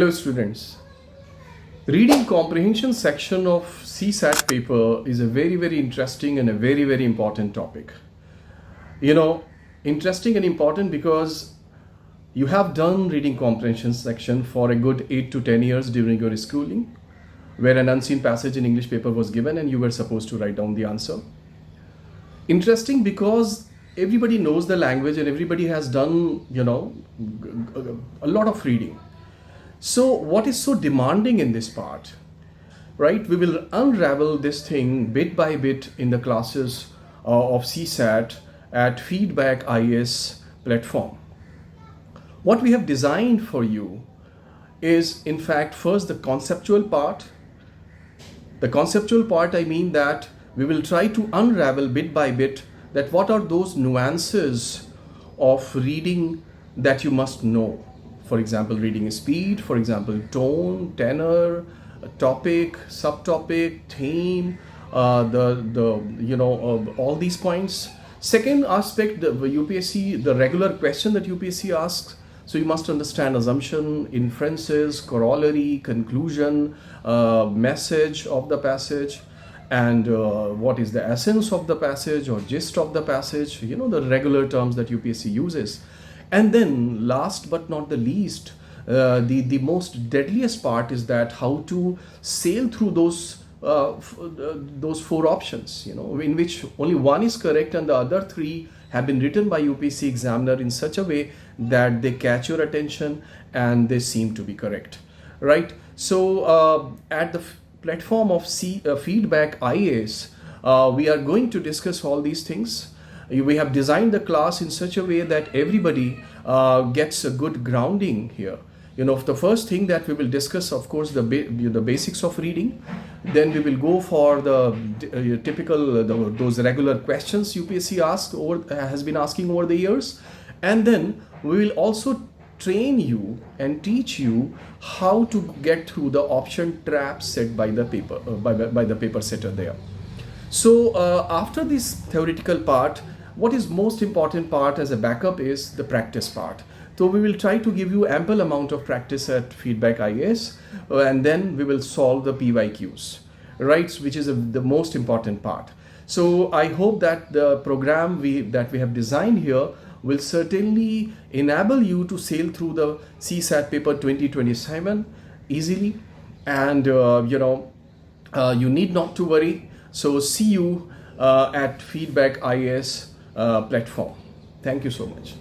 Hello students, reading comprehension section of CSAT paper is a very interesting and a very important topic. Interesting and important because you have done reading comprehension section for a good 8 to 10 years during your schooling, where an unseen passage in English paper was given and you were supposed to write down the answer. Interesting because everybody knows the language and everybody has done, a lot of reading. So what is so demanding in this part, right? We will unravel this thing bit by bit in the classes of CSAT at Feedback IAS platform. What we have designed for you is, in fact, first the conceptual part. The conceptual part, I mean that we will try to unravel bit by bit that what are those nuances of reading that you must know. For example, reading speed, for example, tone, tenor, topic, subtopic, theme, all these points. Second aspect, the UPSC, the regular question that UPSC asks. So you must understand assumption, inferences, corollary, conclusion, message of the passage, and what is the essence of the passage or gist of the passage, the regular terms that UPSC uses. And then last but not the least, the most deadliest part is that how to sail through those four options, in which only one is correct and the other three have been written by UPSC examiner in such a way that they catch your attention and they seem to be correct, right? So at the platform of Feedback IAS, we are going to discuss all these things. We have designed the class in such a way that everybody gets a good grounding here. The first thing that we will discuss, of course, the basics of reading. Then we will go for the typical those regular questions UPSC has been asking over the years, and then we will also train you and teach you how to get through the option trap set by the paper by the paper setter there. So after this theoretical part, what is most important part as a backup is the practice part. So we will try to give you ample amount of practice at Feedback IAS, and then we will solve the PYQs, right? Which is the most important part. So I hope that the program that we have designed here will certainly enable you to sail through the CSAT paper 2027 easily, and you need not to worry. So see you at Feedback IAS platform. Thank you so much.